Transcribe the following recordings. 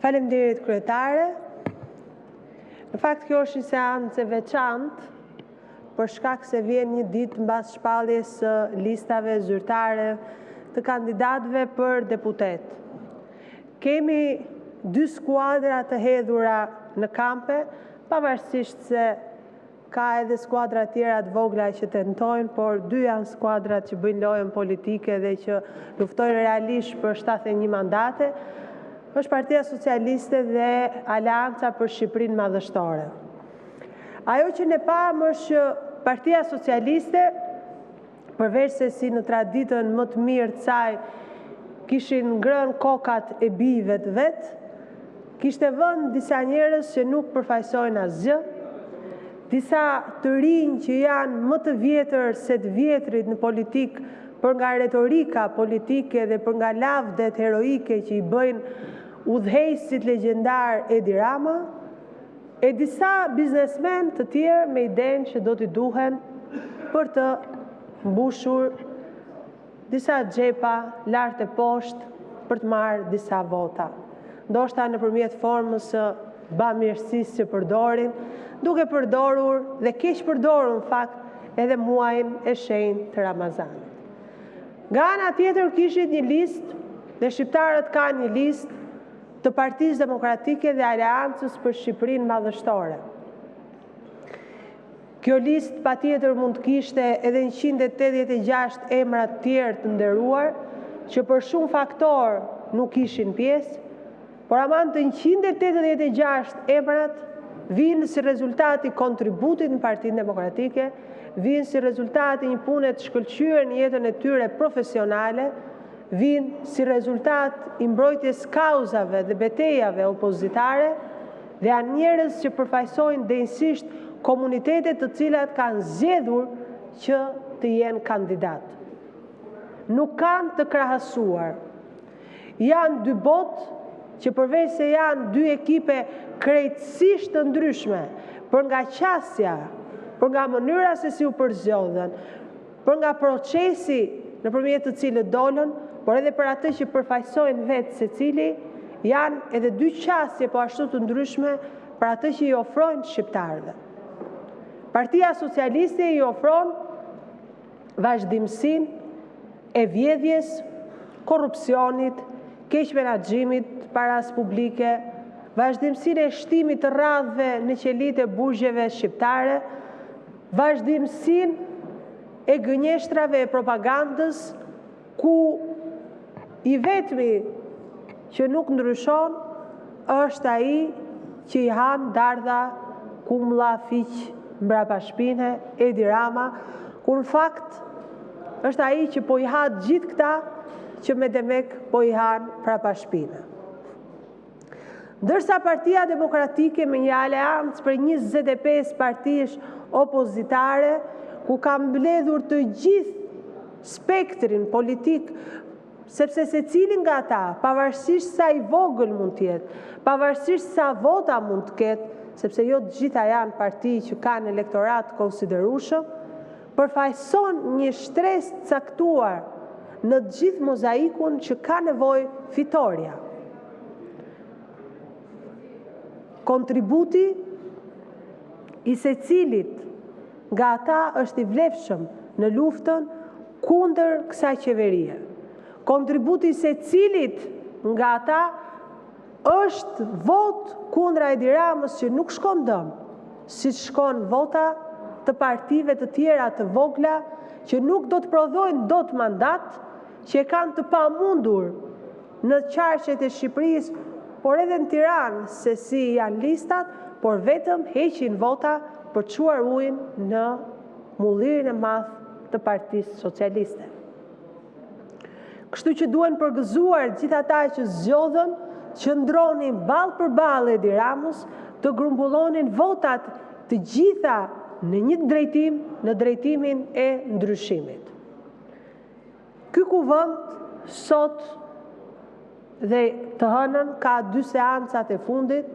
Faleminderit kryetare. Në fakt kjo është një seancë e veçantë për shkak se vjen një ditë mbas shpalljes së listave zyrtare të kandidatëve për deputet. Kemi 2 skuadra të hedhura në kampe, pavarësisht se ka edhe skuadra tjera të vogla që tentojnë, por 2 janë skuadrat që bëjnë lojën politike dhe që luftojnë realisht për 71 mandate, është Partia Socialiste dhe Aleanca për Shqipërinë Madhështore. Ajo që ne pamë është që Partia Socialiste, përveç se si në traditën më të mirë të saj kishin ngrënë kokat e bijve të vetë, kishte vënë disa njerëz që nuk përfaqësojnë asgjë, disa të rinj që janë më të vjetër se të vjetrit në politikë për nga retorika politike dhe për nga lavdet heroike që i bëjnë udhëheqësit legjendar Edi Rama, e disa biznesmen të tjerë me idenë që do t'i duhen për të mbushur disa xhepa lart e poshtë për të marrë disa vota. Ndoshta nëpërmjet formës së bamirësisë që përdorin, duke përdorur dhe keq përdorur në fakt edhe muajin e shenjtë të Ramazanit. Nga ana tjetër kishit një listë dhe shqiptarët kanë një listë të Partisë Demokratike dhe Aleancës për Shqipërinë Madhështore. Kjo listë patjetër mund të kishte edhe 186 emra të tjerë të nderuar, që për shumë faktor nuk ishin pjesë, por aman të 186 emrat vinë si rezultati kontributit në Partinë Demokratike, vinë si rezultati një pune të shkëlqyer në jetën e tyre profesionale, vinë si rezultat i mbrojtjes kauzave dhe betejave opozitare dhe janë njerëz që përfaqësojnë denjësisht komunitetet të cilat kanë zgjedhur që të jenë kandidat. Nuk kanë të krahasuar. Janë 2 botë që përveç se janë 2 ekipe krejtësisht të ndryshme, për nga qasja, për nga mënyra se si u përzgjodhen, për nga procesi nëpërmjet të cilët dolën, por edhe për atë që përfaqësojnë vetë secili, janë edhe 2 qasje po ashtu të ndryshme për atë që i ofrojnë shqiptarëve. Partia Socialiste i ofron vazhdimsinë e vjedhjes, korrupsionit, keq menaxhimit paras publike, vazhdimsinë e shtimit të radhëve në qelitë e burgjeve shqiptare, vazhdimsinë e gënjeshtrave e propagandës, ku i vetmi që nuk ndryshon është ai që i han dardha kumlla fiq mbrapa shpine, Edi Rama, kur në fakt është ai që po i ha gjithë këta që me demek po i han mbrapa shpine. Ndërsa Partia Demokratike me një aleancë për 25 partish opozitare, ku ka mbledhur të gjithë spektrin politik, sepse secili nga ata, pavarësisht sa i vogël mund të jetë, pavarësisht sa vota mund të ketë, sepse jo të gjitha janë parti që kanë elektorat konsiderueshëm, përfaqëson një shtresë të caktuar në të gjithë mozaikun që ka nevojë fitoria. Kontributi i secilit nga ata është i vlefshëm në luftën kundër kësaj qeverie. Kontributi i secilit nga ata është vot kundra Edi Ramës që nuk shkon dëm, siç shkon vota të partive të tjera të vogla që nuk do të prodhojnë dot mandat, që kanë të pamundur në qarqet e Shqipërisë, por edhe në Tiranë se si janë listat, por vetëm heqin vota për të çuar ujin në mullirin e madh të Partisë Socialiste. Kështu që duhen përgëzuar gjithë ata që zgjodhen, që ndronin ballë për ballë Edi Ramës, të grumbullonin votat të gjitha në një drejtim, në drejtimin e ndryshimit. Ky kuvend sot dhe të hënën ka 2 seancat e fundit.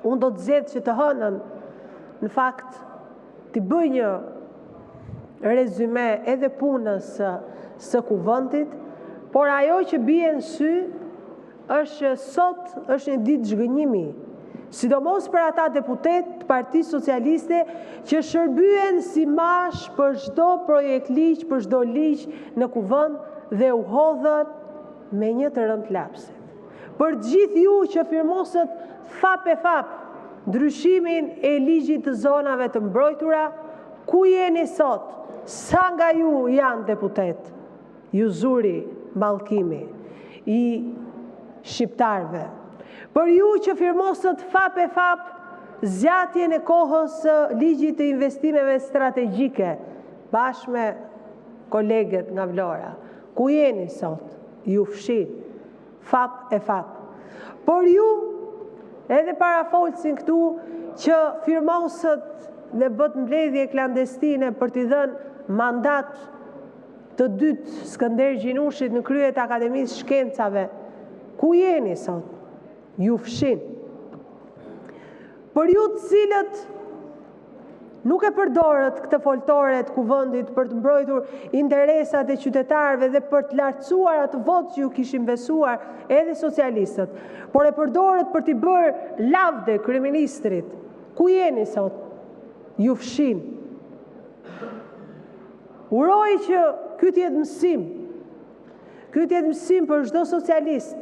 Unë do të zgjedh që të hënën në fakt të bëj një rezume edhe punës së kuvendit, por ajo që bie në sy është që sot është një ditë zhgënjimi, sidomos për ata deputet të Partisë Socialiste që shërbyen si mash për çdo projekt ligj, për çdo ligj në kuvend dhe u hodhën me një të rënd lapse. Për gjithë ju që firmosët fap e fap ndryshimin e ligjit të zonave të mbrojtura, ku jeni sot? Sa nga ju janë deputet? Ju zuri mallkimi i shqiptarëve. Për ju që firmosët fap e fap zgjatjen e kohës së ligjit të investimeve strategjike bashkë me kolegët nga Vlora, ku jeni sot? Ju fshin fap e fap. Por ju edhe parafolsin këtu që firmosët dhe bët mbledhje klandestine për t'i dhënë mandat të dytë Skënder Gjinushit në krye të Akademisë Shkencave, ku jeni sot? Ju fshin. Për ju të cilët nuk e përdorët këtë foltore të kuvendit për të mbrojtur interesat e qytetarëve dhe për të lartësuar atë votë që ju kishin besuar edhe socialistët, por e përdorët për t'i bërë lavde kryeministrit, ku jeni sot? Ju fshin. Uroj që ky të jetë mësim. Ky të jetë mësim për çdo socialist.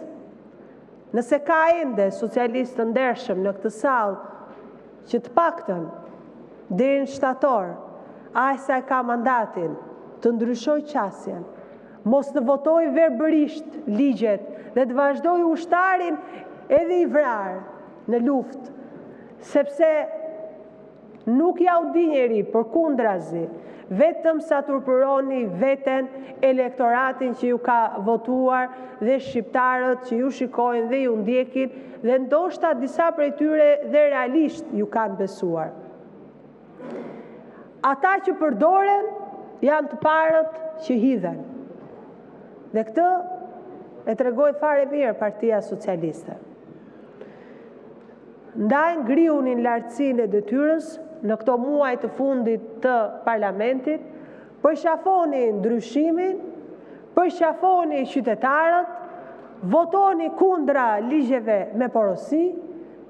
Nëse ka ende socialist të ndershëm në këtë sallë që të paktën deri në shtator, ai sa ka mandatin të ndryshoj qasjen, mos të votoj verbërisht ligjet dhe të vazhdoj ushtarin edhe i vrarë në luftë, sepse nuk ja u di njeri përkundrazi, vetëm sa turpëroni veten elektoratin që ju ka votuar dhe shqiptarët që ju shikojnë dhe ju ndjekin dhe ndoshta disa prej tyre dhe realisht ju kanë besuar. Ata që përdoren janë të parët që hidhen. Dhe këtë e tregoi fare mirë Partia Socialiste. Ndaj ngriunin lartësinë e detyrës në këto muaj të fundit të parlamentit, përqafoni ndryshimin, përqafoni qytetarët, votoni kundra ligjeve me porosi,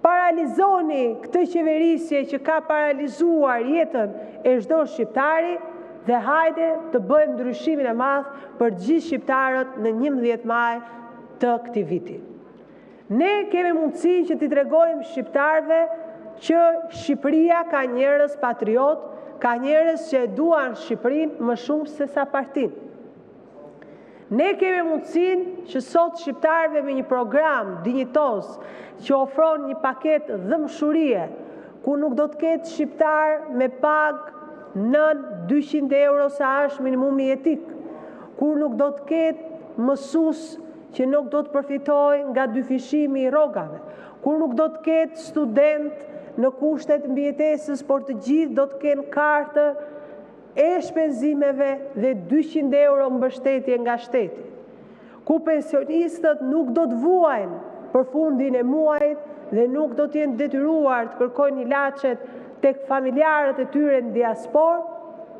paralizoni këtë qeverisje që ka paralizuar jetën e çdo shqiptari dhe hajde të bëjmë ndryshimin e madh për gjithë shqiptarët në 11 maj të këtij viti. Ne kemi mundësinë që t'i tregojmë shqiptarëve që Shqipëria ka njerëz patriot, ka njerëz që e duan Shqipërinë më shumë se sa partinë. Ne kemi mundësinë që sot shqiptarëve me një program dinjitoz që ofron një paketë dhëmshurie, ku nuk do të ketë shqiptar me pagë nën 200 euro sa është minimumi jetik, ku nuk do të ketë mësues që nuk do të përfitojnë nga dyfishimi i rrogave, kur nuk do të ketë student në kushtet mbijetesës, por të gjithë do të kenë kartë e shpenzimeve dhe 200 euro mbështetje nga shteti, ku pensionistët nuk do të vuajnë për fundin e muajit dhe nuk do të jenë detyruar të kërkojnë ilaçet tek familjarët e tyre në diasporë,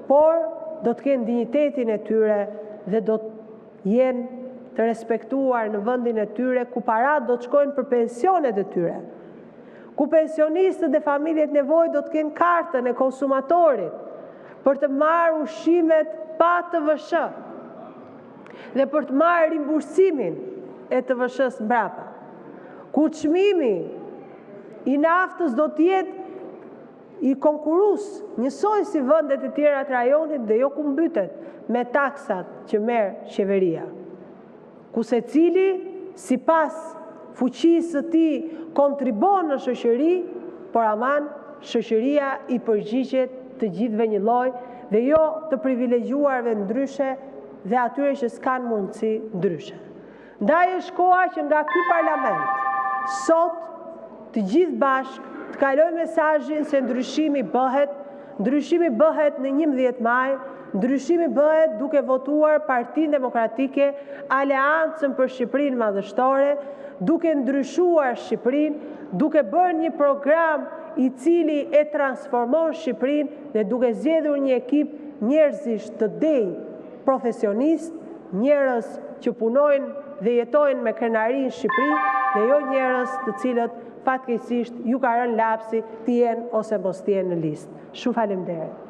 por do të kenë dinjitetin e tyre dhe do të jenë të respektuar në vendin e tyre, ku parat do të shkojnë për pensionet e tyre, ku pensionistët dhe familjet nevojë do të kenë kartën e konsumatorit për të marrë ushqimet pa TVSH dhe për të marrë rimbursimin e TVSH-s mbrapa, ku çmimi i naftës do të jetë i konkurus njësoj si vendet e tjera të rajonit dhe jo ku mbytet me taksat që merr qeveria, ku secili sipas fuqisë së tij kontribon në shoqëri, por aman shoqëria i përgjigjet të gjithëve një lloj dhe jo të privilegjuarve ndryshe dhe atyre që s'kan mundësi ndryshe. Ndaj është koha që nga ky parlament sot të gjithë bashkë të kalojmë mesazhin se ndryshimi bëhet në 11 maj, ndryshimi bëhet duke votuar Partinë Demokratike, Aleancën për Shqipërinë Madhështore, duke ndryshuar Shqipërinë, duke bërë një program i cili e transformon Shqipërinë dhe duke zgjedhur një ekip njerëzish të denj, profesionist, njerëz që punojnë dhe jetojnë me krenari në Shqipëri, lejo njerëz të cilët fatkeqësisht ju ka rënë lapsi të jenë ose mos të jenë në listë. Shumë faleminderit.